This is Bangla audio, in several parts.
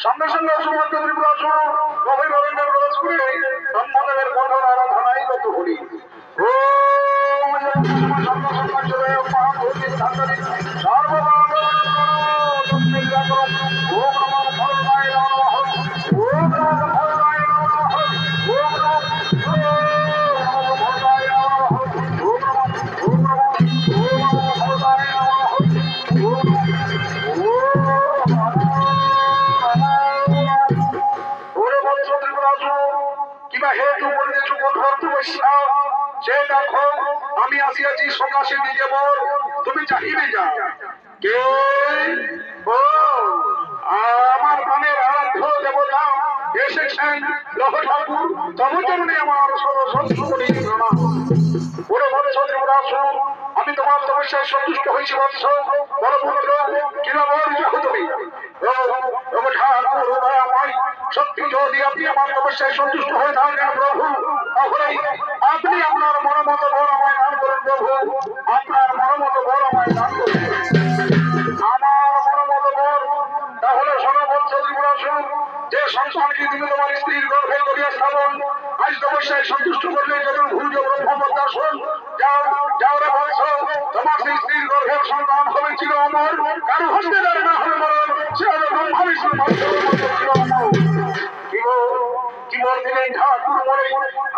সঙ্গে সঙ্গে অসুমন্ত ত্রিপুরা গভীরভাবে প্রবেশ করে ব্রহ্মদেবের কঠোর আরাধনায় গত করি। আমি আসিয়াছি সকাশে নিজে বল, তুমি চাহিবে যা কে আমার প্রাণের আরাধ্য দেবতা এসেছেন লহ ঠাকুর, তব চরণে আমার সর্বশক্তি করি প্রণাম। ওরে বৎস ত্রিপুরাসুর, আমি তোমার তপস্যায় সন্তুষ্ট হয়েছি বৎস। বড় পুত্র কিরবর যাহ তুমি সত্যি যদি আপনি আমার তপস্যায় সন্তুষ্ট হয়ে থাকেন প্রভু, তাহলে আপনি আপনার মনোমত বর আমায় দান করুন প্রভু। আপনার মনোমত বর আমায় দান করুন, আমার মনোমত বর। তাহলে সর্ববৎস ত্রিপুরাসুর, যে সন্তানকে তুমি তোমার স্ত্রীর গর্ভে করিয়া স্থাপন, আজ তপস্যায় সন্তুষ্ট করলে চতুর্ভুজ ব্রহ্মপদ্মাসন। যাও যাও রে বৎস, তোমার সেই স্ত্রীর গর্ভের সন্তান হবে চির অমর, কারো হস্তে তার না হবে মরণ, সে হবে ব্রহ্মা বিষ্ণু চির অমর।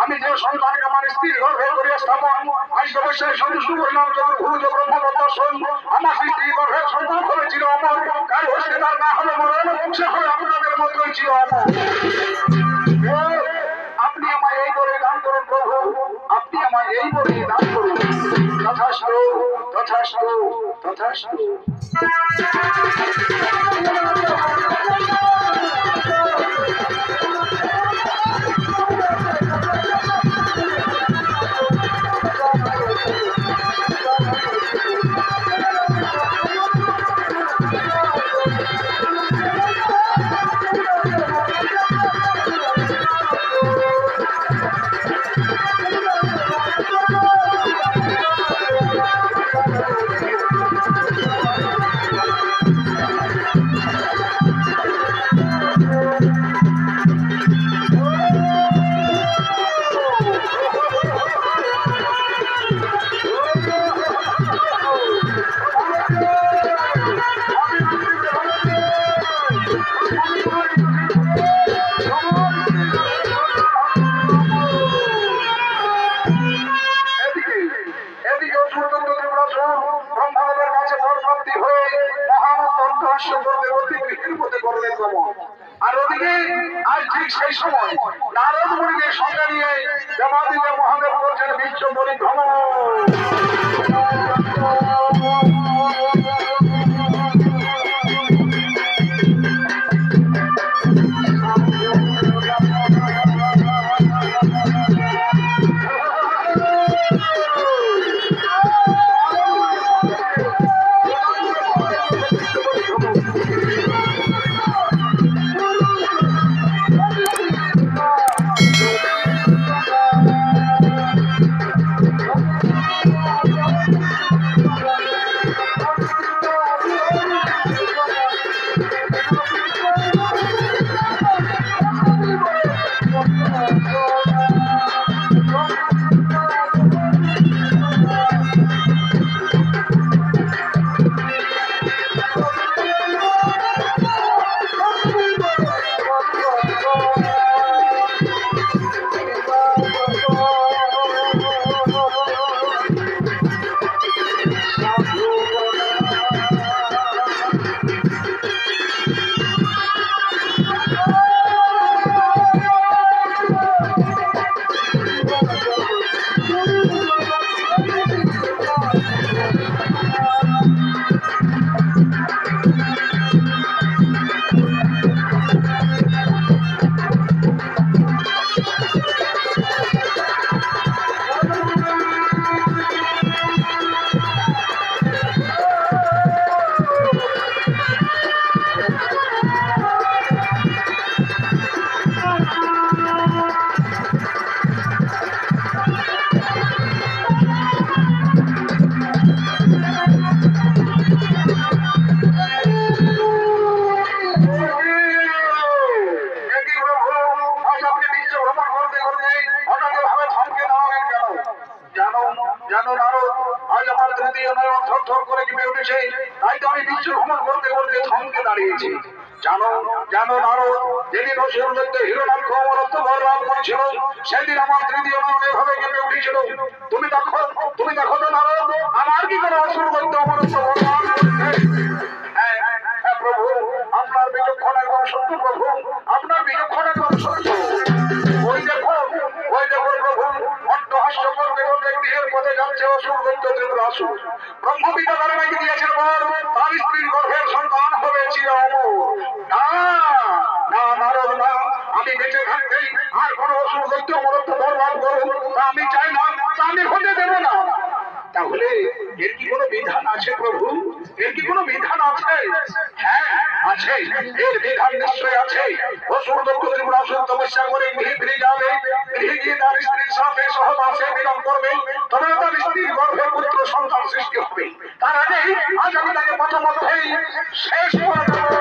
আমি যে সন্তানকে আমার স্ত্রীর গর্ভে করিয়া স্থাপন, আজ তপস্যায় সন্তুষ্ট করলাম চতুর্ভুজ ব্রহ্মপদ্মাসন। আমার স্ত্রীর গর্ভের সন্তান হবে চির অমর, কারো হস্তে তার না হবে মরণ, সে হবে আপনাদের মতোই চির অমর। আপনি আমায় এই বলে দান করুন প্রভু, আপনি আমায় এই বলে দান করুন। তথাস্তু তথাস্তু তথাস্তু। আর ওদিকে আজ ঠিক সেই সময় নারদ মুনিদের সঙ্গে নিয়ে দেবাদিদেব মহাদেব করছেন বিশ্ব পরিভ্রমণ। করতে করতে থমকে দাঁড়িয়েছে। জানো জানো নারদ, যেদিন অসুর মধ্যে হিরণাক্ষ অমরত্ব বলরাম করেছিল, সেদিন আমার তৃতীয় নয়ন এভাবে কেঁপে উঠেছিল। তুমি দেখো তো নারদ, আমার কি কোনো অসুর মধ্যে অমরত্ব বলরাম করেছে? হ্যাঁ হ্যাঁ প্রভু, আপনার বিচক্ষণ এবং সত্য প্রভু, আপনার বিচক্ষণ এবং সত্য। ওই দেখো প্রভু, অট্টহাস্য করতে করতে গৃহের পথে যাচ্ছে অসুর দৈত্য ত্রিপুরাসুর। ব্রহ্মপিতা তার নাকি দিয়েছেন বর, তার স্ত্রীর গর্ভের সন্তান হবে চির অমর। না না নারদ না, আমি বেঁচে থাকতেই আর কোনো অসুর দৈত্য অমরত্ব বর লাভ করুন তা আমি চাই না, তা আমি হতে দেব না। তাহলে এর কি কোনো বিধান আছে প্রভু? এর কি কোনো বিধান আছে? হ্যাঁ আছে, এর বিধান নিশ্চয় আছে। অসুর দৈত্য ত্রিপুরাসুর তপস্যা করে গৃহে ফিরে যাবে, গৃহে গিয়ে তার স্ত্রীর সাথে সহবাসে মিলন করবে, তবে তার স্ত্রীর গর্ভে পুত্র সন্তান সৃষ্টি হবে। তার আগে আজ আমি তাকে প্রথমধ্যেই শেষ করে দেব।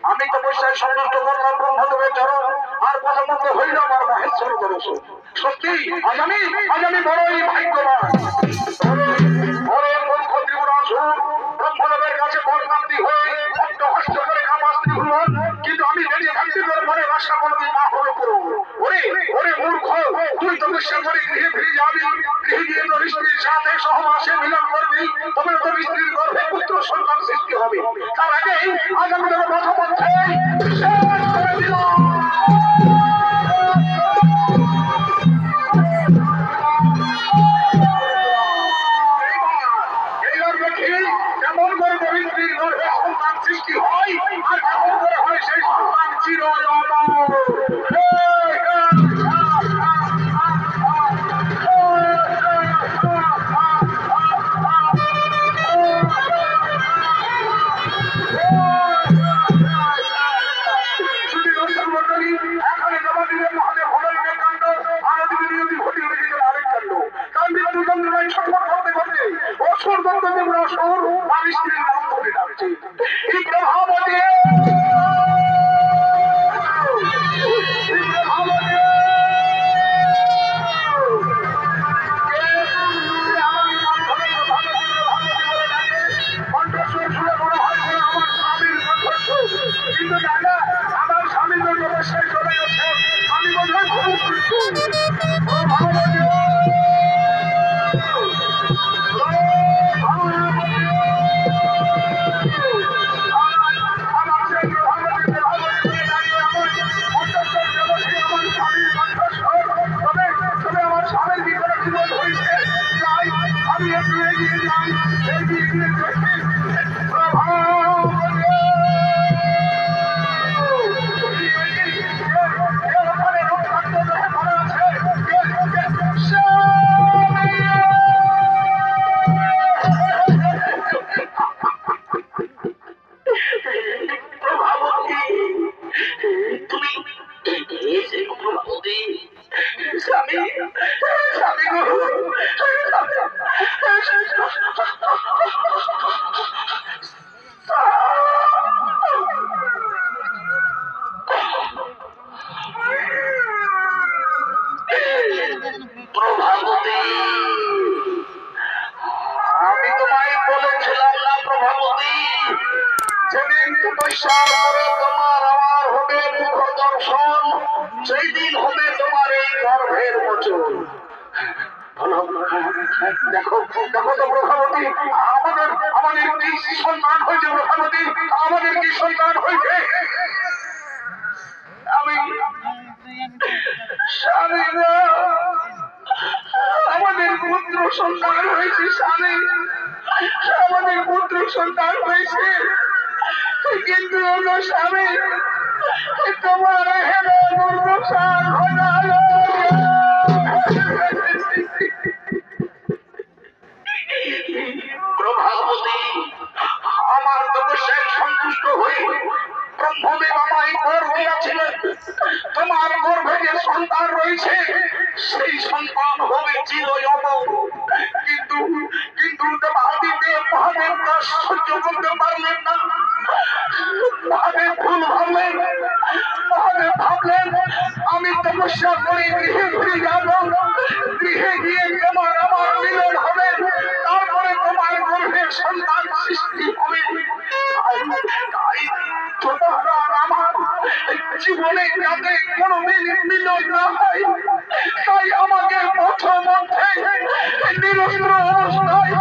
আমি তপস্যায় সন্তুষ্ট করলাম ব্রহ্মদেবের চরণ, আর প্রথমত হইল আমার মহেশ্বর দর্শন। সত্যি আজ আমি বড়ই ভাগ্যবান। মূর্খ ত্রিপুরাসুর ব্রহ্মদেবের কাছে বরপ্রাপ্তি হয়ে অট্টহাস্য করে কামাস্ত্রী হলেন, কিন্তু আমি বেঁচে থাকতে তোর মনের আশা কোনদিন না হলো করো। ওরে মূর্খ, তুই তপস্যা করে গৃহে ফিরে যাবি, গৃহে গিয়ে তোর স্ত্রীর সাথে সহবাসে মিলন করবি, তবে তোর স্ত্রীর গর্ভে পুত্র সন্তান সৃষ্টি হবে। তার আগে আজ আমি তোর প্রথমধ্যে শেষ করে দিলাম। কেমন করে তোর স্ত্রীর গর্ভে সন্তান সৃষ্টি হয়, আর কেমন করে হয় সেই সন্তান চির অমর। দেখো দেখো তো প্রভাবতী, আমাদের কি সন্তান হয়েছে? প্রভাবতী, আমাদের কি সন্তান হয়েছে? আমাদের পুত্র সন্তান হয়েছে, স্বামী আমাদের পুত্র সন্তান হয়েছে। স্বামী তোমার হেরে দুর্দশা ঘটালো। প্রভাবতী আমার তপস্যায় সন্তুষ্ট হয়ে ব্রহ্মদেব আমায় বর দিয়েছিলেন, তোমার গর্ভে যে সন্তান রয়েছে সেই সন্তান হবে চির অমর। কিন্তু কিন্তু মহাদেব তা সহ্য করতে পারলেন না। মহাদেব ভুল ভাবলেন, মহাদেব ভাবলেন আমি তপস্যা করে গৃহে ফিরে যাব, গৃহে গিয়ে তোমার আমার মিলন হবে, তারপরে তোমার গর্ভে সন্তান সৃষ্টি হবে। তাই তোমার আর আমার জীবনে যাতে কোনোদিন মিলন না হয়, তাই আমাকে পথমধ্যে নিরস্ত্র অবস্থায়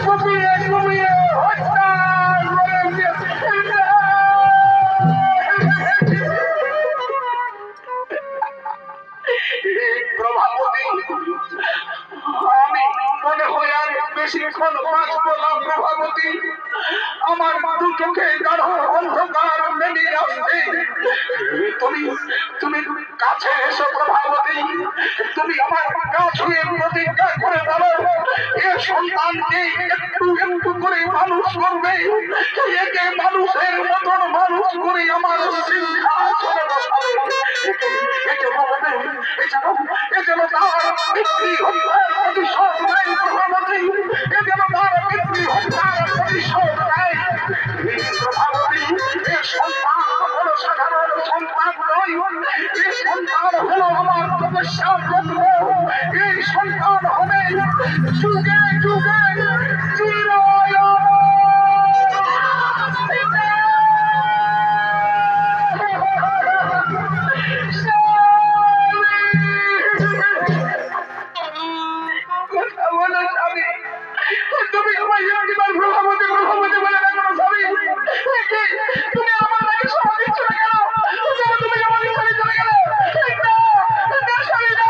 কুপিয়ে কুপিয়ে হত্যা করে প্রভাবতী। আমি মনে হয় আর বেশিক্ষণ বাঁচব না প্রভাবতী, আমার দু চোখে গাঢ় অন্ধকার নেমে আসছে। তুমি তুমি কাছে এসো প্রভাবতী, তুমি আমার কাছে প্রতিজ্ঞা করে দাও এ সন্তানকে একটু একটু করে মানুষ করবে, একে মানুষের মতন মানুষ করে আমার সিংহাসনে বসাবে। এ যেন তার পিতৃ হত্যার প্রতিশোধ নেয় প্রভাবতী, এ যেন তার পিতৃ হত্যার প্রতিশোধ নেয় প্রভাবতী। এ সন্তান হলো সাধারণ সন্তান নয়, এ সন্তান হলো আমার তপস্যা ব্রহ্ম, এই সন্তান হবে যুগে যুগে চির তুমি আমায় একবার প্রভাবতী প্রভাবতী বলে ডাকো স্বামী। তুমি আমার নাকি সমাধি চলে গেল, তুমি আমার চলে চলে গেল। স্বামী না,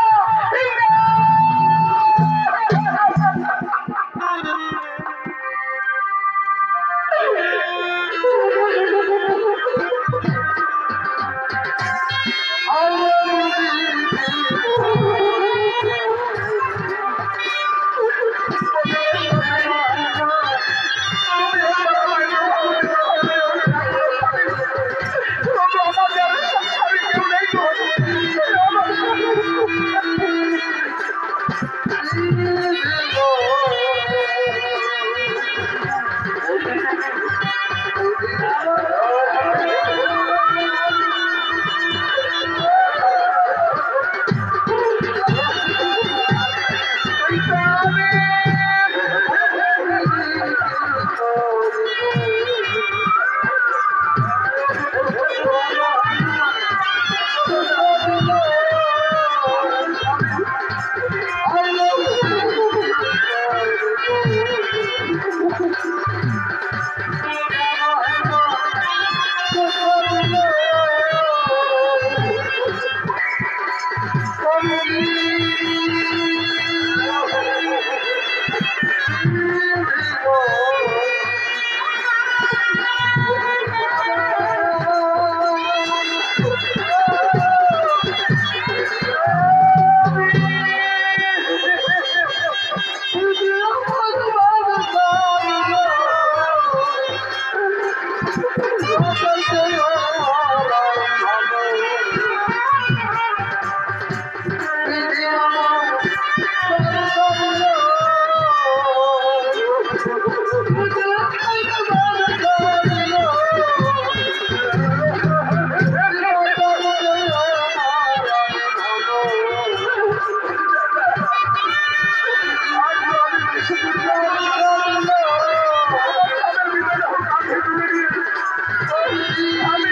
আমি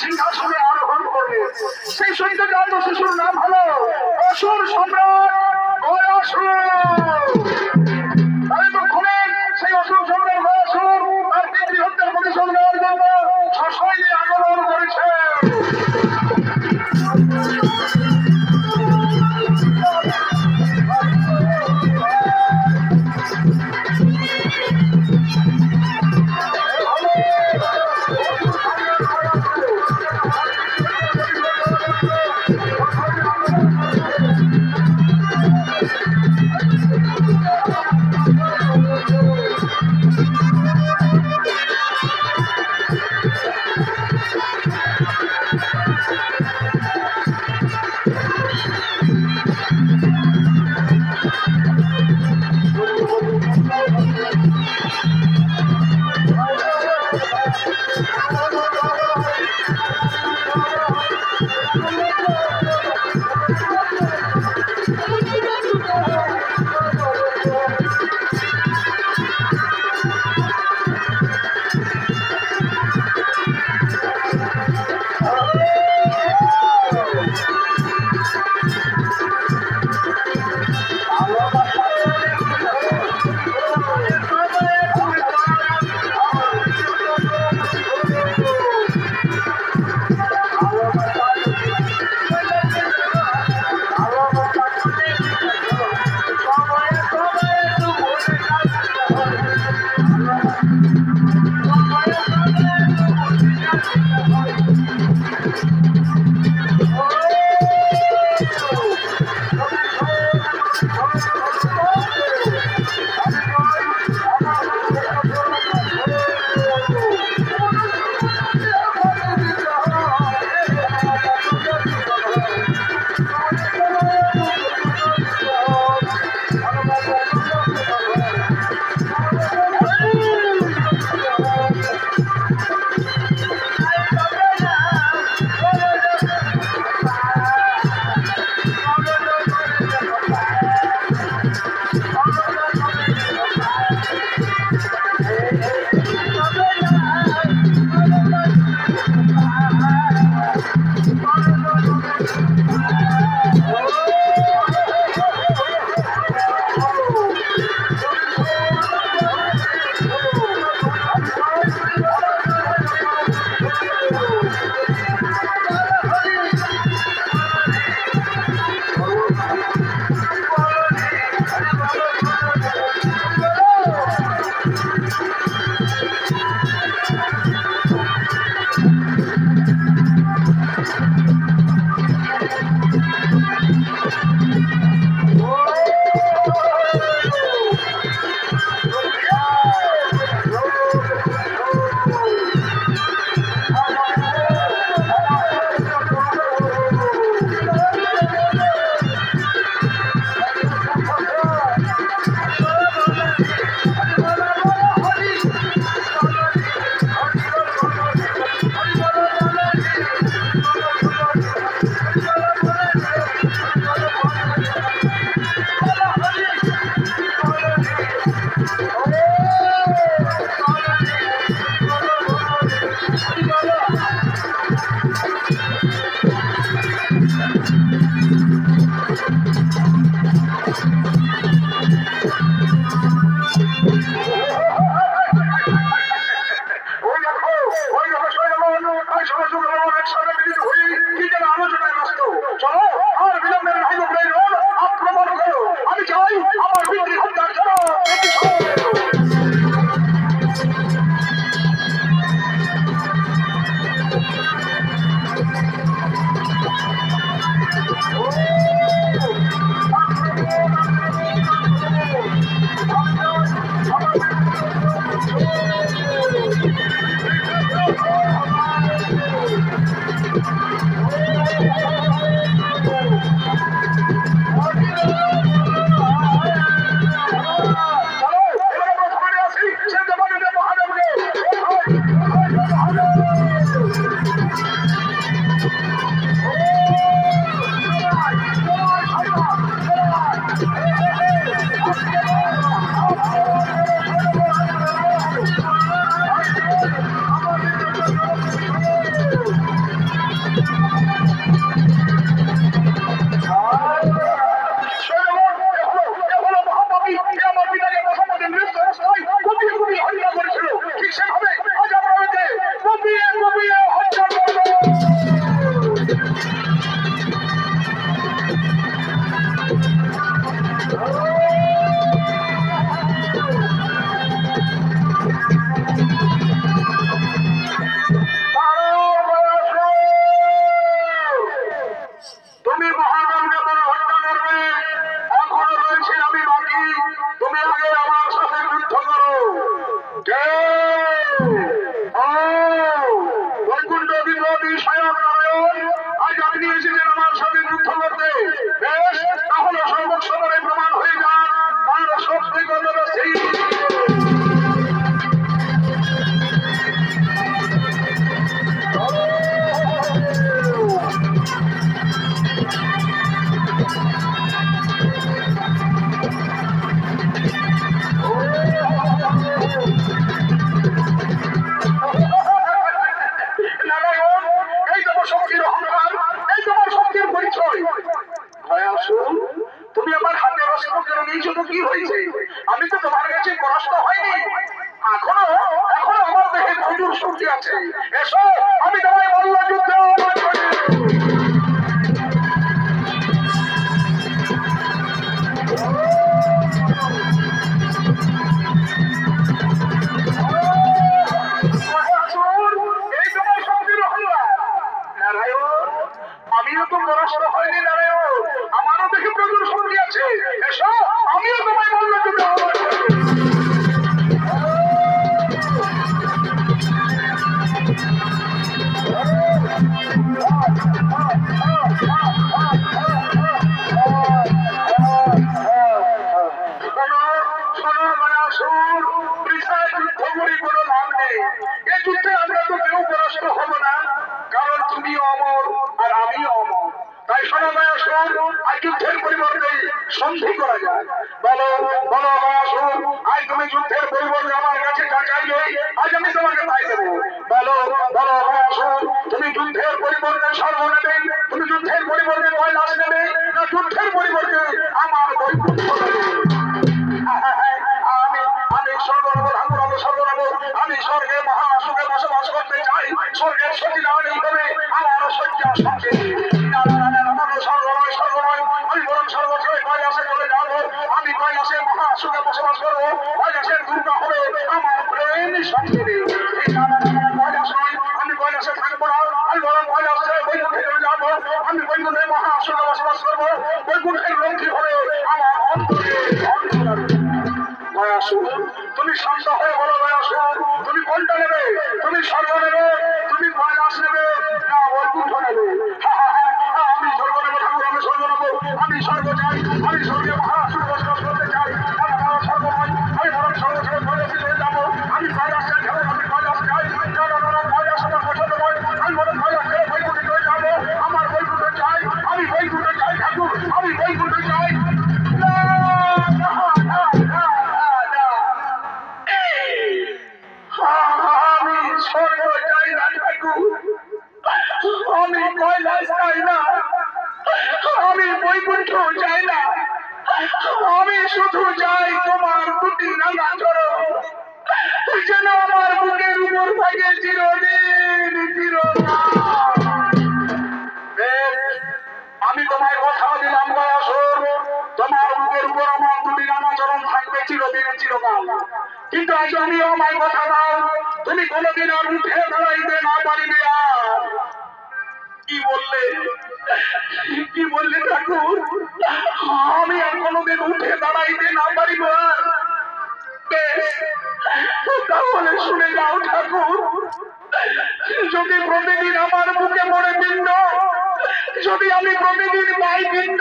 সিংহাসনে আরোহণ করবে। সেই সৈন্যজাত শিশুর নাম হলো অসুর সম্রাট গয়াসুর। সেই অসুর সম্রাট গয়াসুর তার পিতৃহত্যার প্রতিশোধ নেওয়ার জন্য সশরীরে আগমন করেছে। তুমি আমার হাতে রস্ত্র কেন নিয়েছো তো কি হয়েছে? আমি তো তোমার কাছে পরাস্ত হয়নি, এখনো এখনো আমার দেহে প্রচুর শক্তি আছে। এসো, আমি তোমায় মল্ল যুদ্ধে আমিও তো পরাস্ত হয়নি নারায়ণ, আমারও দেখে প্রচুর শক্তি আছে। এসো, আমিও তোমায় মল্ল যুদ্ধে সন্ধি করা যায়। বলো বলো মায়াসুর, আজ তুমি যুদ্ধের পরিবর্তে আমার কাছে যা চাইবে আজ আমি তোমাকে তাই দেবো। বলো বলো মায়াসুর, তুমি যুদ্ধের পরিবর্তে স্বর্গ নেবে, তুমি যুদ্ধের পরিবর্তে কৈলাস নেবে, না যুদ্ধের পরিবর্তে আমার বৈকুণ্ঠ নেবে? আমি স্বর্গ নেব ঠাকুর, আমি স্বর্গ নেব। আমি স্বর্গে মহাসুখে বসবাস করতে চাই। স্বর্গের সতী না নেই তবে আমার শয্যা সঙ্গে স্বর্গ নয়, স্বর্গ নয়, আমি বরং স্বর্গ ছেড়ে কৈলাসে চলে যাবো। আমি কৈলাসে মহাসুখে বসবাস করবো। কৈলাসের দুর্গা হবে আমার প্রেম সঙ্গে। কৈলাস নয়, আমি কৈলাসে থাকবো না, আমি বরং কৈলাস ছেড়ে বৈকুণ্ঠে চলে যাবো। আমি বৈকুণ্ঠে মহাসুখে বসবাস করবো। বৈকুণ্ঠের লক্ষ্মী হবে আমার অন্তরে অন্তরে। দয়াসুর, তুমি শান্ত হয়ে বলো দয়াসুর, তুমি কোনটা নেবে? তুমি স্বর্গ নেবে, তুমি কৈলাস নেবে, না বৈকুণ্ঠ নেবে? আমি স্বর্গ নেবো ঠাকুর, আমি স্বর্গ নেবো। আমি স্বর্গ চাই, আমি স্বর্গে মহাসুখ বসবাস করতে চাই। স্বর্গ নয়, আমি বরং স্বর্গ ছেড়ে কৈলাসে চলে যাবো। আমি কৈলাস চাই ঠাকুর, আমি কৈলাস চাই। কৈলাস আমার পছন্দ নয়, আমি বরং কৈলাস ছেড়ে বৈকুণ্ঠে চলে যাবো। আমার বৈকুণ্ঠ চাই, আমি বৈকুণ্ঠ চাই ঠাকুর, আমি বৈকুণ্ঠ চাই। আমি স্বর্গ চাই না ঠাকুর, আমি কৈলাস চাই না, আমি বৈকুণ্ঠ চাই না, আমি শুধু চাই তোমার দুটি রাঙা চরণ যেন আমার বুকের উপর থাকে চিরদিন চিরকাল। আমি তোমায় কথা দিলাম দয়াসুর, তোমার বুকের উপর আমার দুটি রাঙা চরণ থাকবে চিরদিন চিরকাল। কিন্তু আজ আমিও আমায় কথা দাও, তুমি কোনোদিন আর উঠে দাঁড়াইতে না পারিবে। আর কি বললে, কি বললে ঠাকুর? আমি আর কোনোদিন উঠে দাঁড়াইতে না পারিব? আর তাহলে শুনে যাও ঠাকুর, যদি প্রতিদিন আমার বুকে পড়ে পিণ্ড, যদি আমি প্রতিদিন পাই পিণ্ড,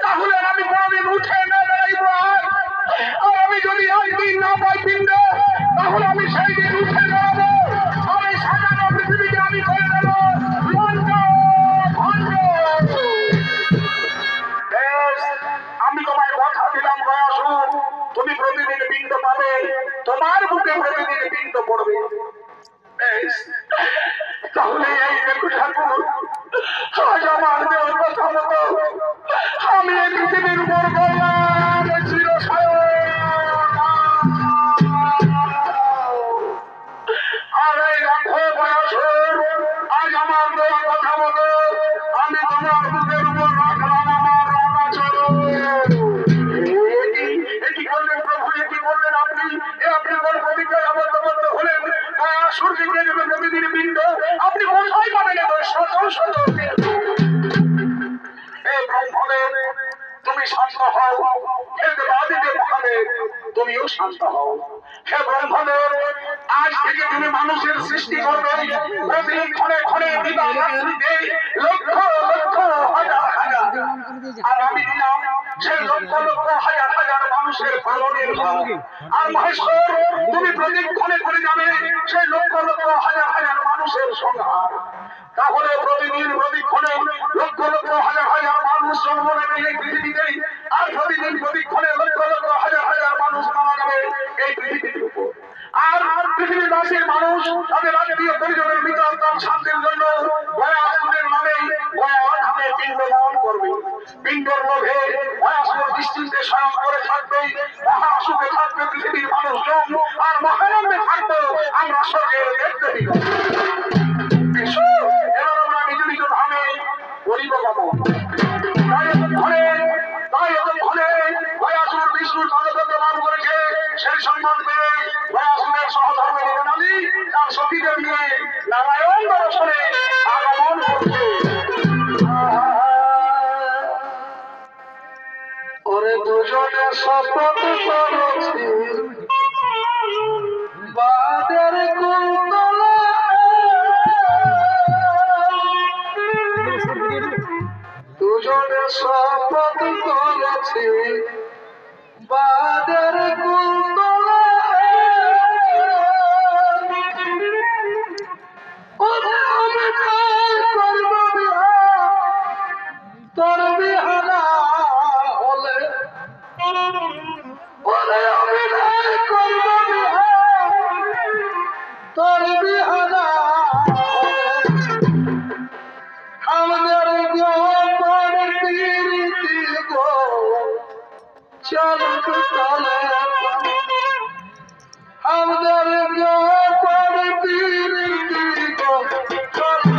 তাহলে আমি কোনোদিন উঠে না দাঁড়াইব। আর আমি যদি একদিন না পাই পিণ্ড, তাহলে আমি সেই দিন উঠে দাঁড়াবো। আমি সাজানো পৃথিবীকে আমি করে দেবো ভণ্ড ভণ্ড। প্রভু তুমি প্রতিদিন পিণ্ড পাবে, তোমার বুকে প্রতিদিন পিণ্ড পড়বে। তাহলে এই দেখো ঠাকুর, আজ আমার দেওয়ার কথা মতো আমি এই পৃথিবীর উপর বললাম আর এই রাখো বয়সের, আজ আমার দেওয়ার কথা মতো আমি তোমার বুকের উপর রাখলাম আমার রানা চরণ। এটি করলেন প্রভু, এটি করলেন আপনি, আপনি কোন প্রতিজ্ঞায় আবদ্ধবদ্ধ হলেন? সূর্যকে দেবে প্রতিদিন পিণ্ড, আপনি কোথায় পাবেন তুমি শান্ত হও, হে দেবাদিদেব মহাদেব তুমিও শান্ত হও। হে ব্রহ্মদেব, আজ থেকে তুমি মানুষের সৃষ্টি করবে, প্রতি ক্ষণে ক্ষণে বিবাহ রাত্রিতে লক্ষ লক্ষ হাজার হাজার, আর আমি দিলাম সেই লক্ষ লক্ষ হাজার হাজার মানুষের পালনের ভার। আর মহেশ্বর, তুমি প্রতিক্ষণে করে যাবে সেই লক্ষ লক্ষ হাজার হাজার মানুষের সংহার। তাহলে প্রতিদিন প্রতিক্ষণে লক্ষ লক্ষ হাজার হাজার মানুষ জন্ম নেবে এই পৃথিবীতে, আর প্রতিদিন প্রতিক্ষণে লক্ষ লক্ষ হাজার হাজার মানুষ মারা যাবে এই পৃথিবীর উপর। আর পৃথিবীবাসীর মানুষ তাদের আত্মীয় পরিজনের মৃত্যুর শান্তির জন্য গয়াসুরের নামে গয়া পিণ্ড দান করবে। পিণ্ডর লোভে গয়াসুর দৃষ্টিতে স্বয়ং করে থাকবে, মহাসুখে থাকবে পৃথিবীর মানুষজন, আর মহানন্দে থাকবে আমরা স্বর্গে দেখতে দিব। এবার আমরা নিজ নিজ ধামে বলিব গমন। তাই এতক্ষণে গয়াসুর বিষ্ণু জগৎ লাভ করেছে, সেই সম্মান পেয়ে গয়াসুরের সহধর্মে নিরনালী তার সতীদের নিয়ে নারায়ণ দর্শনে আগমন করছে। ওরে দুজনে শপথ করেছি বাদের কুন্তলা, দুজনে শপথ করেছি বাদের কুন্তলা, তোর বিহারা হলে ওরে অভিনয় করব তোর বিহারা আমাদের গোপন প্রীতি গো চলক চলে, আমাদের গোপন প্রীতি গো চলক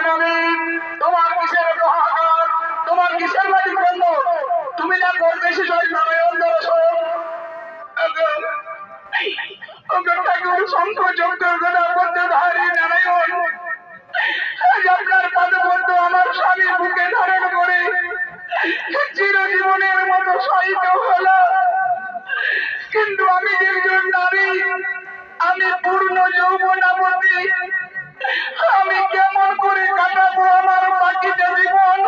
বেনালি, তোমার কিসের দোহাগার, তোমার কিসের মাটি বন্ধ, তুমি না করতে এসেছো নারায়ণ দর্শন। ঠাকুর শঙ্খ চক্র গদা করতে ধারী নারায়ণ, আজ আপনার পাদপদ্ম আমার স্বামীর বুকে ধারণ করে চিরজীবনের মতো সহিত হলো। কিন্তু আমি যে একজন নারী, আমি পূর্ণ যৌবনাবতী, আমি কেমন করে কাটাবো আমার বাকিটা জীবন?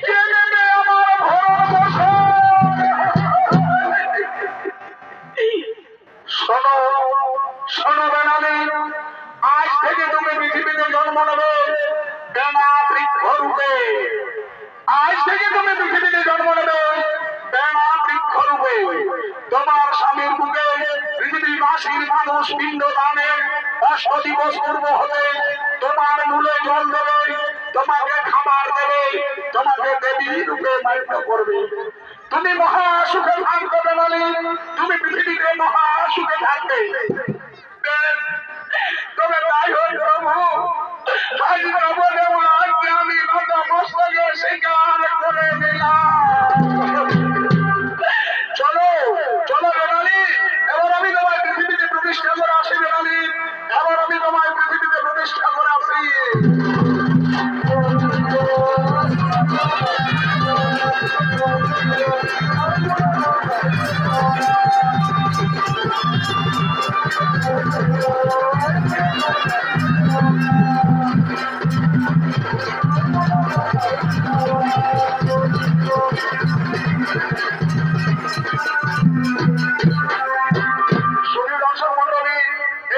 কে নেবে আমার ভরণ পোষণ? শোনো শোনো বেনালি, আজ থেকে তুমি পৃথিবীতে জন্ম নেবে বেনা বৃক্ষ রূপে। আজ থেকে তুমি পৃথিবীতে জন্ম নেবে বেনা বৃক্ষ রূপে। তোমার স্বামীর বুকে পৃথিবীবাসীর মানুষ পিণ্ড দানের 8 দিবস পূর্ব হতে তোমার মূলে জল দেবে, তোমাকে খাবার দেবে, তোমাকে দেবী রূপে মান্য করবে। তুমি মহা সুখে থাকবে বেনালি, তুমি পৃথিবীতে মহা সুখে থাকবে। তবে তাই হোক প্রভু, আজ নবদেবাকে আমি নতমস্তকে স্বীকার করে দিলাম। চলো চলো বেনালি, এবার আমি তোমায় পৃথিবীতে প্রতিষ্ঠা করে আসি বেনালি, এবার আমি তোমায় পৃথিবীতে প্রতিষ্ঠা করে আসি।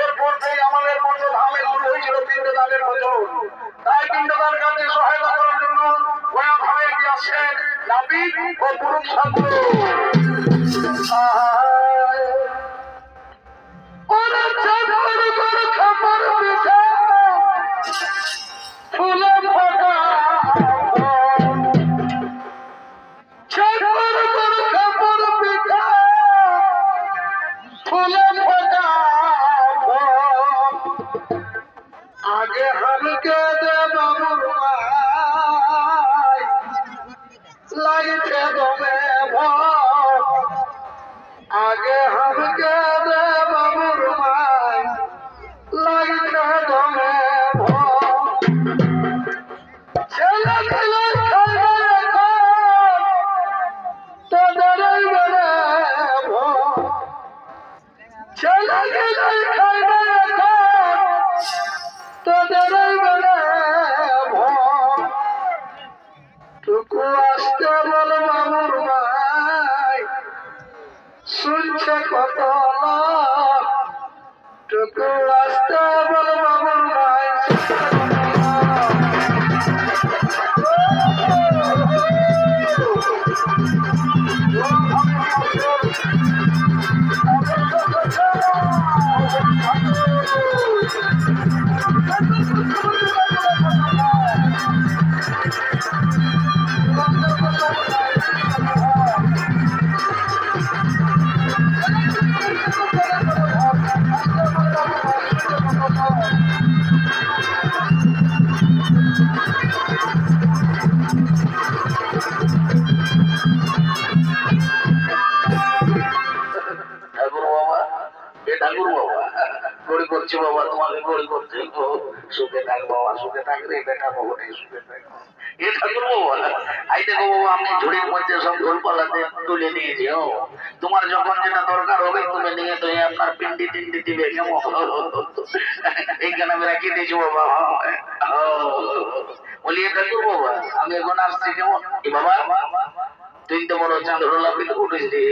এরপর থেকে আমাদের মধ্যে ধামে শুরু হয়েছিল পিণ্ডদানের বছর। তাই পিণ্ডদান কাজে সহায়তা করার জন্য ওয়া ধামে এগিয়ে আসছেন নাবিক ও পুরুষ ঠাকুর। ফুলে ফাঁকা आगे हमके दे बाबूर लाइटे दो में भाग, आगे हमके दे बाबूर लाइटे दो में भाग। चले चले तो डरे बड़े भाग, चले चले तो डरे बड़े भाग। টুকু আসতে বল মামুর ভাই, শুনছে কত লোক। টুকু আসতে বল মামুর ভাই, বাবা তোমাকে গড়ি করতে সুখে থাক বাবা, সুখে থাকলে বেটা বাবু নেই সুখে থাক। এ ঠাকুর বাবা, আই দেখো বাবা আমি ঝুড়ির মধ্যে সব ঢোল পালাতে তুলে দিয়েছি। তোমার যখন যেটা দরকার হবে তুমি নিয়ে তো আপনার পিন্ডি টিন্ডি দিবে কেমন, এইখানে আমি রাখিয়ে দিয়েছি বাবা। বলি এ ঠাকুর বাবা আমি এখন আসছি কেমন। বাবা তুই তো বড় চাঁদ লাফিত উঠেছি,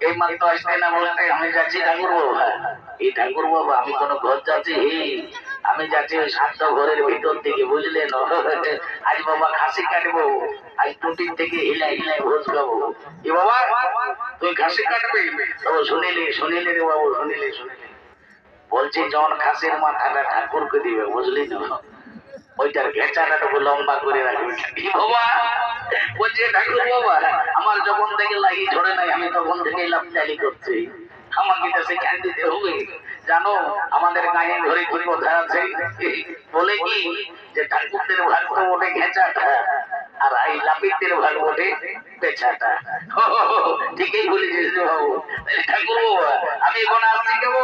এই মাত্র আসতে না বলতে আমি যাচ্ছি ঠাকুর বাবা। এই ঠাকুর বাবা আমি কোন ঘর যাচ্ছি, আমি যাচ্ছি ওই 7 ঘরের ভিতর থেকে, বুঝলেন। আজ বাবা খাসি কাটবো, আজ টুটির থেকে হিলাই হিলাই ভোজ খাবো। এ বাবা তুই খাসি কাটবে? শুনিলি শুনিলি রে বাবু, শুনিলি শুনিলি বলছি জন খাসির মাথাটা ঠাকুরকে দিবে, বুঝলি না, ওইটার ঘেঁচাটা টুকু লম্বা করে রাখবে। বাবা বলছে ঠাকুর বাবা আমার যখন থেকে লাগি ঝরে নাই আমি তখন থেকে লাভচালি করছি, আমাকে তো সে জ্ঞান দিতে হবে। জানো আমাদের গায়ে ঘরে কি কথা আছে, বলে কি যে ঠাকুরদের ভাগ তো ওঠে ঘেঁচাটা আর এই লাপিতের ভাগ ওঠে পেছাটা। ঠিকই বলেছিস রে বাবু। ঠাকুর আমি এখন আসছি কেবো।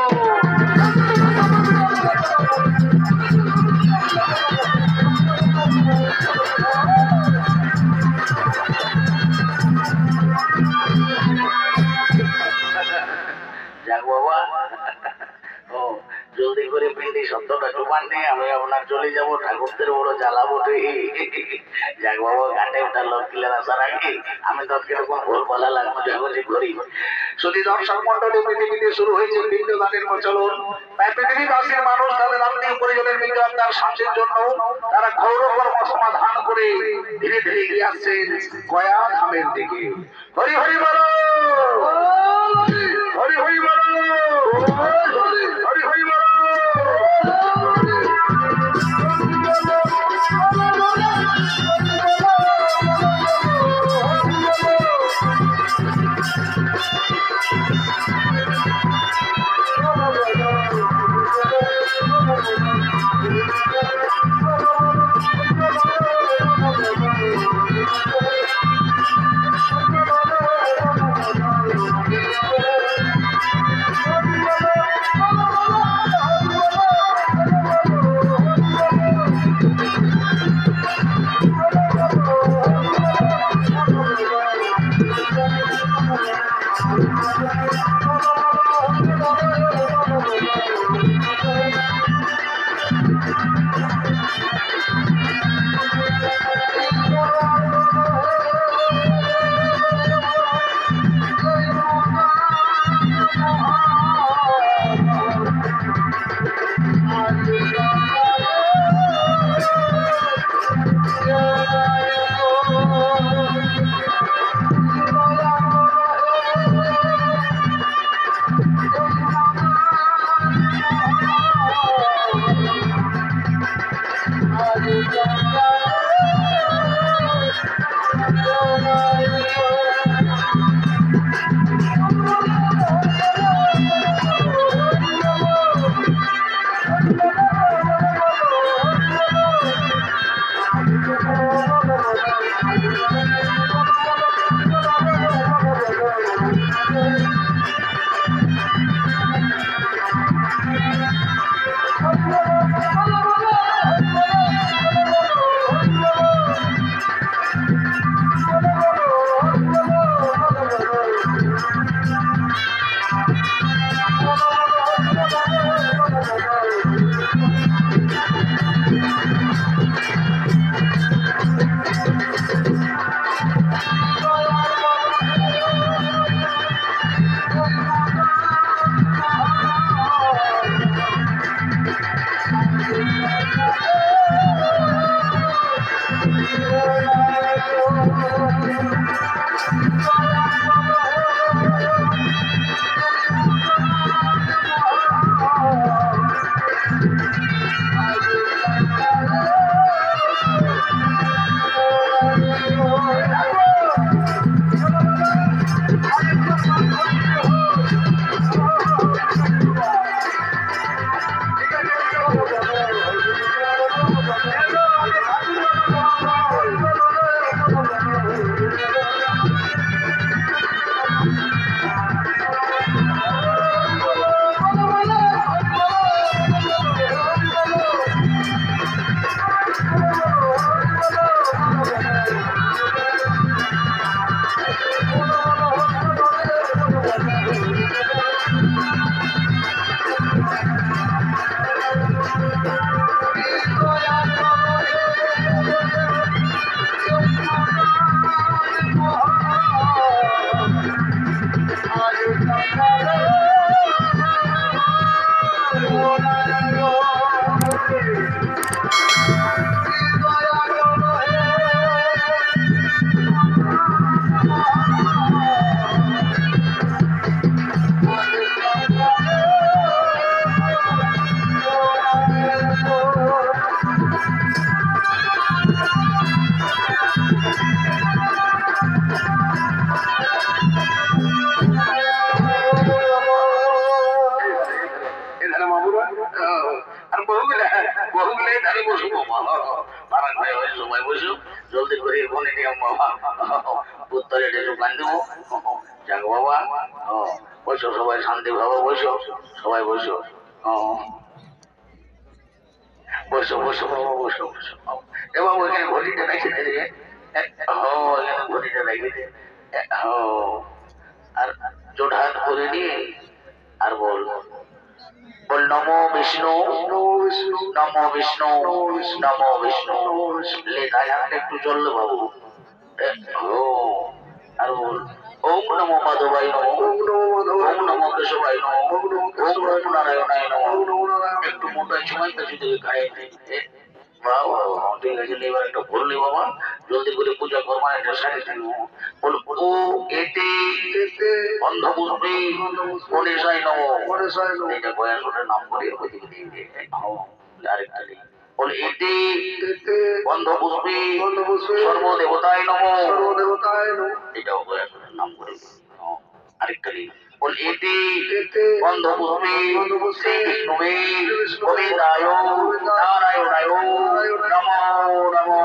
যাক বাবা, ও জলদি করে পিন্ডি সত্যটা জোবান নিয়ে আমি আপনার চলে যাবো, ঠাকুরদের বড় জ্বালা বটে। যাক বাবা, ঘাটে ওটা লোক কিলার আসার আগে আমি তো কিরকম ভুল বলা লাগবো ঝাগজি করি। শুধু দর্শক মন্ডলী, পৃথিবীতে শুরু হয়েছে পিণ্ডদানের প্রচলন। তাই পৃথিবীবাসীর মানুষ তাদের আত্মীয় পরিজনের মৃত আত্মার শান্তির জন্য তারা ঘোর কর্ম সমাধান করে ধীরে ধীরে এগিয়ে আসছেন গয়া ধামের দিকে। হরি হরি বলো, হরি হরি বলো, হরি হরি বলো। খাওয়া খাওয়া হয়ে সবাই বসো জলদি করে বলে নিয়ম বাবা উত্তরে দোকান দেবো যাক বাবা বসো সবাই শান্তি ভাবে বসো সবাই বসো বসো বসো বাবা বসো বসো এ বাবু এখানে ঘটিটা রাখি দে এখানে ঘটিটা রাখি দে আর জোট হাত করে নিয়ে আর বল বল নমো বিষ্ণু নমো বিষ্ণু নমো বিষ্ণু লে তাই হাতে একটু চললো বাবু আর বল ওম নমো মাধবাই নমো ওম নমো কেশবাই নমো ওম নমো নারায়ণায় নমো একটু মোটাই সময় তো যদি খায় ঠিক আছে এবার একটা বললি বাবা জলদি করে পূজা করবা একটা শাড়ি থাকবো বল ও এতে বন্ধ পুষ্পে গণেশায় নমো এটা বয়াসনের নাম করে আরেকটা নেই বল এতে বন্ধ পুষ্পে সর্বদেবতায় নমো এটাও বয়াসনের নাম করে আরেকটা নেই বল এতে বন্ধ পুষ্পে শ্রীকৃষ্ণমে গোবিন্দায় নারায়ণায় নমো নমো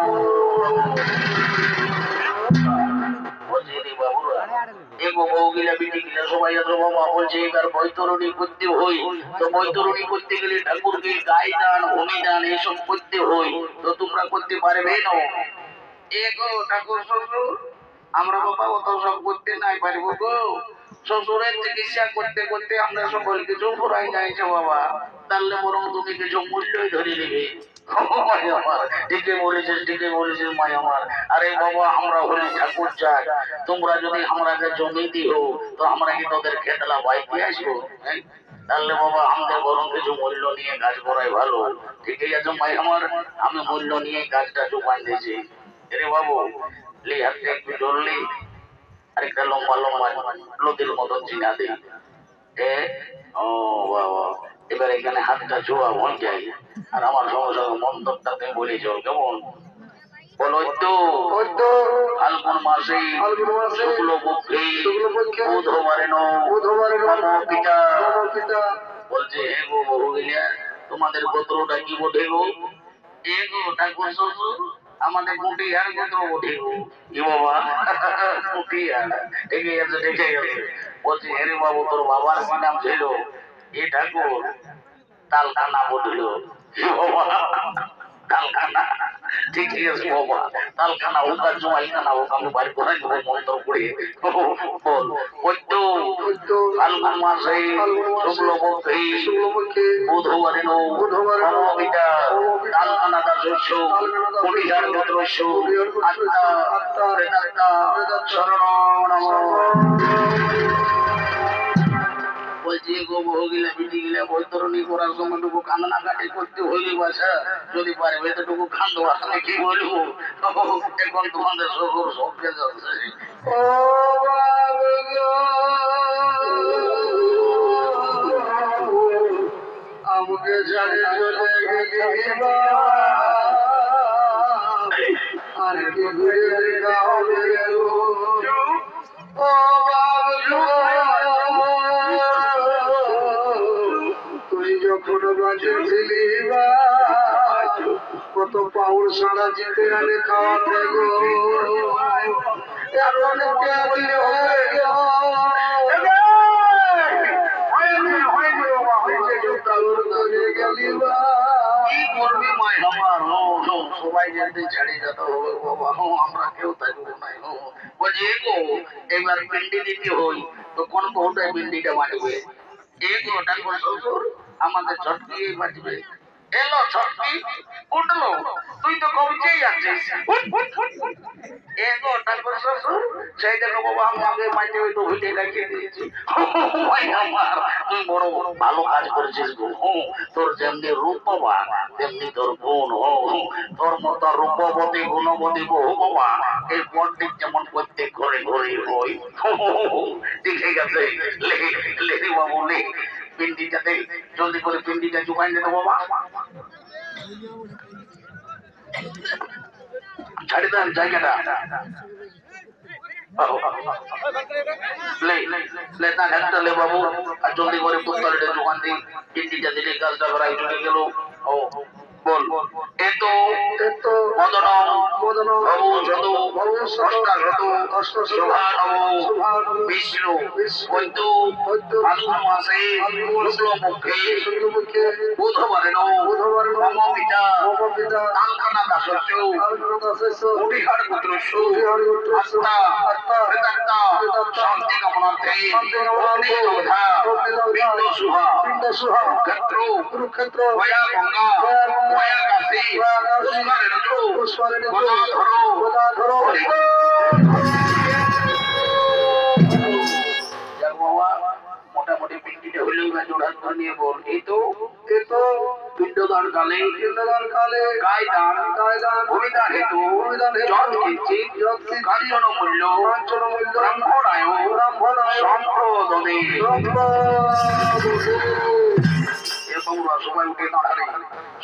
বৈতরণী করতে হই তো বৈতরণী করতে গেলে ঠাকুরকে গায়ে দান ভূমি দান এইসব করতে হই তো তোমরা করতে পারবে না ঠাকুর শ্বশুর আমরা বাবা অত সব করতে নাই পারবো গো শ্বশুরের চিকিৎসা করতে করতে আমরা সকল কিছু ফুরাই যাইছে বাবা তাহলে বরং তুমি কিছু মূল্যই ধরে নেবে ঠিকই বলেছিস মাই আমার আরে বাবা আমরা হলি ঠাকুর চাই তোমরা যদি আমাকে জমি দিও তো আমরা কি তোদের খেতলা বাইতে আসবো তাহলে বাবা আমাদের বরং কিছু মূল্য নিয়ে কাজ করাই ভালো ঠিকই আছে মাই আমার আমি মূল্য নিয়ে কাজটা চুপাই দিয়েছি রে বাবু লি হাতে একটু ধরলি আরেকটা লম্বা লম্বা নদীর মতন চিনা দিই বাবা এবার এখানে হাতটা জোড়া হয়ে যায় আর আমার সঙ্গে সঙ্গে মন্তব্যটা তুমি বলে যাও কেমন বলো তো ফাল্গুন মাসে শুক্লপক্ষে বুধবারে পিতা বলছে হে গো বহু গিলা তোমাদের গোত্রটা কি বটে গো এ গো ঠাকুর শ্বশুর আমাদের গুটি আর গোত্র বটে গো কি বাবা গুটি আর দেখে গেছে বলছে হেরে বাবু তোর বাবার কি নাম ছিল এ ঠাকুর তালখানা বটল তালখানা ঠিকই আছে বাবা তালখানা হোক আর জমাইখানা হোক আমি বাড়ি করে দেবো মন্ত্র করে বল ওই তো ফাল্গুন মাসে শুক্লপক্ষে বুধবারে নবমীটা তালখানাটা শস্য কুটিহার গোত্রস্য আত্মা প্রেতাত্মা শরণ বলছি গো বহুগিলা বিটি গিলা বৈতরণী করার সময় টুকু কান্না কাটি করতে হইলে বাসা যদি পারবে এতটুকু খান্দ আসলে কি বলবো এখন তোমাদের শহর সবকে যাচ্ছে আমাকে জানে চলে আর কি ঘুরে দেখা হবে ও তুই যখন বাঁচেছিলি কত পাউর সারা জিতে আনে খাওয়াতে গো সবাই জানতে ছাড়ি যেতে হবে বাবা আমরা কেউ থাকবো না বলছি এবার পিন্ডি দিতে হই তো কোন বহুটাই পিন্ডিটা বাঁচবে ঠাকুর শ্বশুর আমাদের ছটকি বাঁচবে এলো ছটকি উঠলো তুই তো কমছেই আছিস ঠাকুর শ্বশুর সেই দেখো বাবা আমি আগে মাঝে ওই তো ভুলে রাখিয়ে দিয়েছি তুই বড় বড় ভালো কাজ করেছিস গো তোর যেমনি রূপ বাবা তেমনি তোর গুণ তোর মতো রূপবতী গুণবতী বহু বাবা এই পণ্ডিত যেমন প্রত্যেক ঘরে ঘরে হই ঠিক আছে লে বাবু লে পিন্ডিটাতে জলদি করে পিন্ডিটা জোগান দে বাবা ছাড়ি দেন জায়গাটা বাবু আর জলদি করে পুত্তরটা দোকান দিই পিন্ডিটা দিলে কাজটা করাই চলে গেল বল এতো মদন ভবশত অষ্টাশত শোভানব বিষ্ণু বৈদ্য ফাল্গুন মাসে শুক্লপক্ষে বুধবারে মম পিতা কালকানা দাসস্য মুটিহার পুত্রস্য আত্মা প্রেতাত্মা শান্তি কামনার্থে অগ্নিদগ্ধা পিণ্ড সুহা কুরুক্ষেত্র গয়া গঙ্গা গয়া কাশী পুষ্করে গদাধর মোটামুটি পিণ্ডিটা হলেও জোড়াত করে নিয়ে বল এই তো পিণ্ডদান কালে গায়দান ভূমিদান হেতু যৎ কিঞ্চিৎ কাঞ্চন মূল্য ব্রাহ্মণায় সম্প্রদনে সবাই উঠে দাঁড়ালে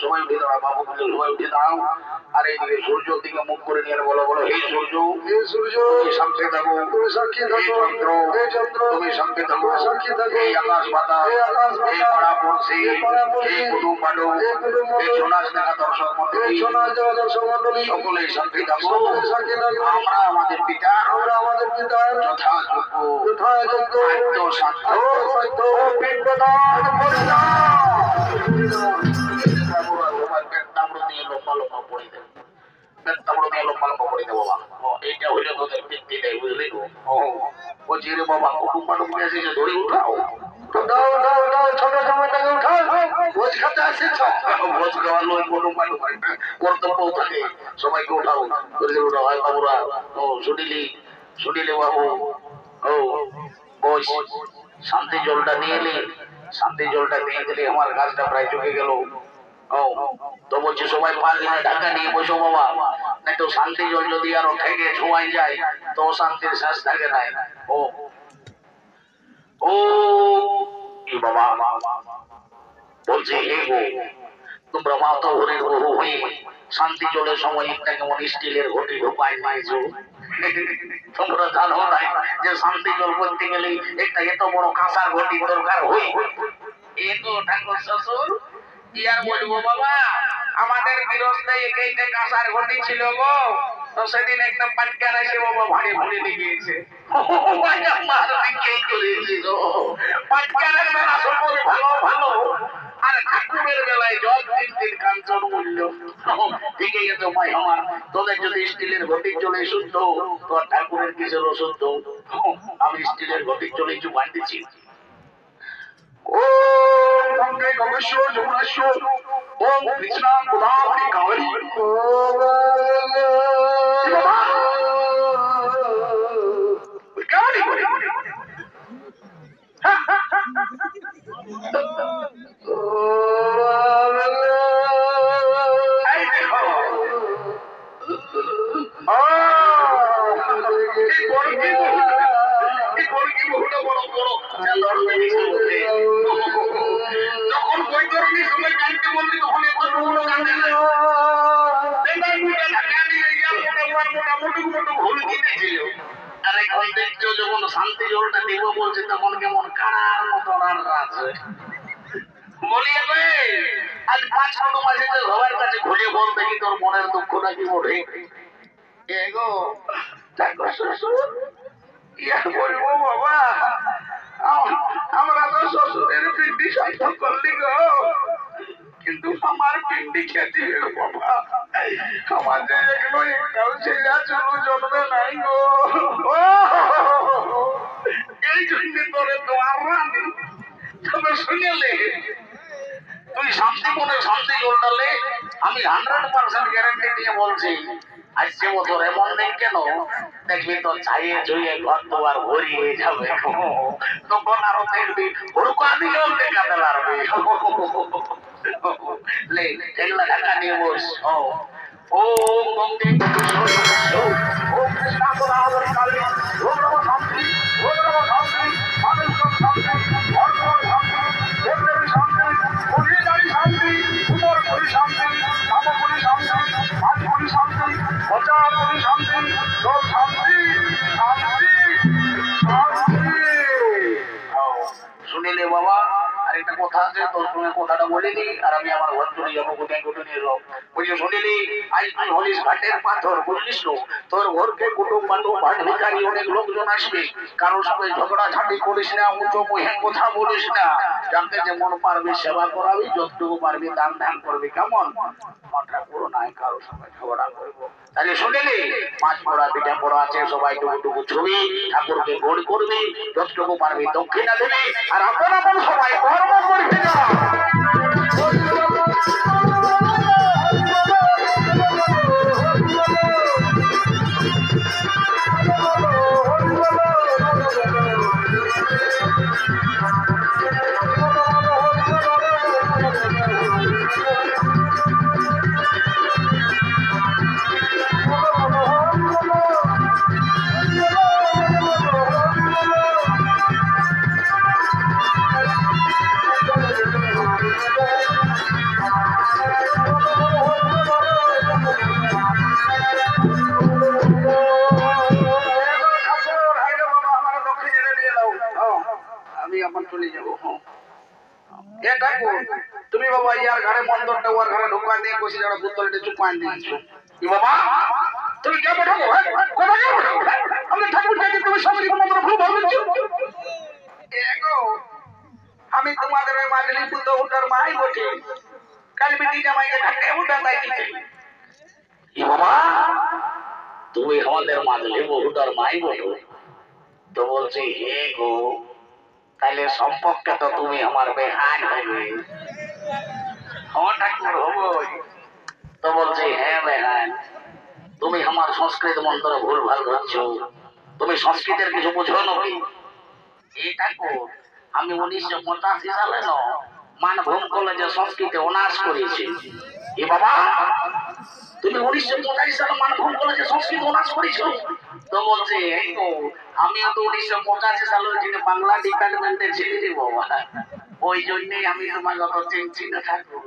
সবাই উঠে দাঁড়া বাবু সবাই উঠে দাঁড়াও আর এইদিকে সূর্যের দিকে মুখ করে নিয়ে বলো হে সূর্য তুমি সাক্ষী থাকো হে চন্দ্র তুমি সাক্ষী থাকো এই আকাশ বাতাস এই পাড়া পড়ছে এই কুটুম বাড়ো এই সোনাস দেখা দর্শক মন্ডলী সকলে সাক্ষী থাকো আমরা আমাদের পিতার যথাযোগ্য আত্মসাধ্য পিণ্ডদান করে এইটা হইলে তোদের পিত্তি দেয় বুঝলি ও চিরে বাবা কুটুম বাটুম এসেছে ধরে উঠাও ছোট সময়টাকে উঠাও ভোজ খাতে আসেছ ভোজ খাওয়ার লোক কুটুম বাটুম কর্তব্য থাকে সবাইকে উঠাও ধরে উঠাও হয় বাবুরা ও শুনিলি বাবু ও বস শান্তি জলটা নিয়ে এলি শান্তি জলটা দিয়ে দিলে আমার কাজটা প্রায় চুকে গেল তো বলছি সবাই পারলে ঢাকা নিয়ে বসো বাবা না তো শান্তি জল যদি আরো থেকে ছোঁয়াই যায় তো শান্তির শ্বাস থাকে না ও বাবা বলছি হে গো তোমরা মাতা হরির বহু হয়ে শান্তি জলের সময় একটা কেমন স্টিলের ঘটি ঢোকায় পাইছো তোমরা জানো নাই যে শান্তি জল করতে গেলে একটা এত বড় কাঁসার ঘটি দরকার হই এগো ঠাকুর শ্বশুর কি আর বলবো বাবা আমাদের গৃহস্থে এইটা কাঁসার ঘটি ছিল গো তো সেদিন একটা পাটকার এসে বাবা ভারী ভুলে লেগেছে পাটকারের বেলা সকল ভালো আর ঠাকুরের বেলায় জল তিন কাঞ্চন মূল্য ঠিকই গেছে ভাই আমার তোদের যদি স্টিলের ঘটি চলে শুদ্ধ তোর ঠাকুরের কিসের অশুদ্ধ আমি স্টিলের ঘটি চলে একটু বাঁধতেছি ওম গঙ্গে গঙ্গেশ্বর যমুনেশ্বর ওম কৃষ্ণা গোদাবরী কাবেরী যখন বৈতরণী সময় কাঁদতে বললি তখন মোটামুটি ভুল দিতেছিল আর এখন দেখছো যখন শান্তি জলটা দিব বলছে তখন কেমন কারার মতো আছে বলি আজ 5 মিনিট মাঝে সবার কাছে খুলে বল দেখি তোর মনের দুঃখটা কি ওঠে এগো ঠাকুর শ্বশুর ইয়া বলবো বাবা আমরা তো শ্বশুরের পিন্ডি সাধ্য করলি গো কিন্তু আমার পিন্ডি খেতে বাবা আমার যে এগুলো একটাও ছেলে চলো জন্মে নাই গো এই জন্য তোরে তোমার রানি তবে শুনেলে তুই শান্তি মনে শান্তি জলটালে আমি 100% গ্যারান্টি দিয়ে বলছি আজকে বছর এমন দিন কেন দেখবি তো চাইয়ে চুইয়ে ঘর দুয়ার ভরি হয়ে যাবে তখন আরো দেখবি হুড়কানি জল দেখাতে পারবে লে এগুলা ঢাকা নিয়ে বস ও গঙ্গে ও কৃষ্ণা গোদাবরী কালী ও নম শান্তি ও নম শান্তি মানুষের শান্তি ধর্মের শান্তি দেবের শান্তি অধিকারী শান্তি উপরপুরি শান্তি নামপুরি শান্তি মাঝপুরি শান্তি প্রচারপুরি শান্তি সব শান্তি শান্তি শান্তি শুনিলে বাবা আরে একটা কথা আছে, তোর সঙ্গে কথাটা বলিনি, আর আমি আমার ঘর চলে যাবো কোথায় কোথায় লোক বুঝে শুনিলি। আজ তুই হলিস ঘাটের পাথর, বুঝলিস তো? তোর ঘরকে কুটুম বাটুম ভাট ভিখারি অনেক লোকজন আসবে, কারোর সঙ্গে ঝগড়া ঝাঁটি করিস না, উঁচু মুহে কথা বলিস না। যাকে যেমন পারবি সেবা করাবি, যতটুকু পারবি দান ধ্যান করবি, কেমন? মনটা পুরো নাই কারোর সঙ্গে ঝগড়া করবো। তাহলে শুনিলি, মাছ পড়া পিঠা পড়া আছে, সবাই টুকু ছবি ঠাকুরকে গোড় করবি, যতটুকু পারবি দক্ষিণা দেবি, আর আপন আপন সবাই কর্ম করবি না। তুমি বাবা ইয়ার ঘরে মন্দরটা ওর ঘরে ঢোকা দিয়ে কষি যারা বোতলটা চুপান দিয়েছো বাবা, তুমি কে পাঠাবো? আমি ঠাকুর থেকে তুমি সবাই মন্ত্র খুব ভালো আমি তোমাদের ওই মাঝলি বুদ্ধ উঠার মাই বটে, কাল বেটি জামাইকে ঢাকে উঠা তাই বাবা, তুমি আমাদের মাঝলি বহুটার মাই বটো। তো বলছি হে গো, তাহলে সম্পর্কে তো তুমি আমার বেহান হবে। ঠাকুর হবই। তো বলছি হ্যাঁ বেহান, তুমি আমার সংস্কৃত মন্ত্র ভুল ভাল ধরছো, তুমি সংস্কৃতের কিছু বুঝো নাকি? এই ঠাকুর, আমি 1985 সালে মানভূম কলেজে সংস্কৃতে অনার্স করেছি। এ বাবা, তুমি 1985 সালে মানভূম কলেজে সংস্কৃত অনার্স করেছো? তো বলছে এই তো, আমিও তো 1985 সালের জন্য বাংলা ডিপার্টমেন্টে ছিলি রে বাবা, ওই জন্যই আমি তোমার অত চিনছি না ঠাকুর।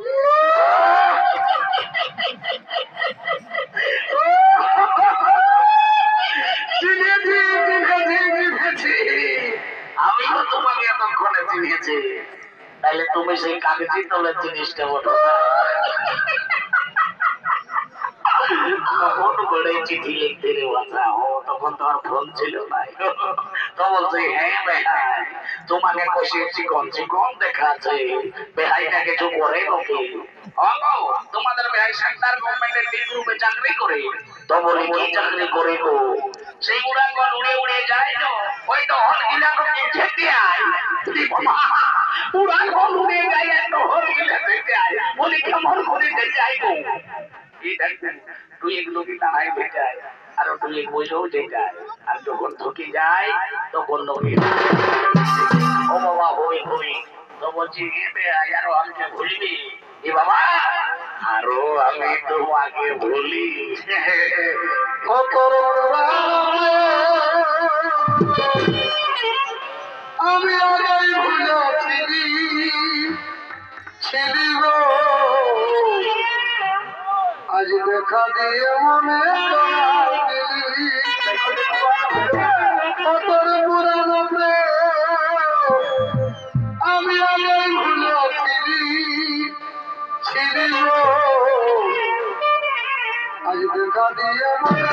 আমিও তোমাকে এতক্ষণে চিনিয়েছি, তাহলে তুমি সেই কাগজি তোলের জিনিসটা বলো তখন বড়ে চিঠি লিখতে রে বাছা, ও তখন তো আর ফোন ছিল না। তো বলছে হ্যাঁ বেহাই, তোমাকে কষিয়ে চিকন চিকন দেখাচ্ছে, বেহাইটা কিছু করে নাকি? তোমাদের বেহাই সেন্টার গভর্নমেন্টের বি গ্রুপে চাকরি করে। তো বলি কি চাকরি করে গো? সেই উড়ান উড়ে উড়ে যায় না, ওই তো হল গিলা খেতে আয়, উড়ান উড়ে যায় তো হল গিলা খেতে আয়, বলি কেমন করে খেতে আয় গো? তুই এগুলো কি তারাই বেটায়, আর তুই এক বইসেও যেটায়, আর যখন ঢুকে যায় তখন নবী ও বাবা হই হই। তো বলছি আরো আমাকে ভুলবি? এ বাবা, আরো আমি তোমাকে ভুলি। আমি আগাই ভুলেছি ছিলি গো, আজ দেখা দিয়ে মনে তোর পুরানো আমি আগাই ভুলেছি ছিলি গো, আজ দেখা দিয়ে মনে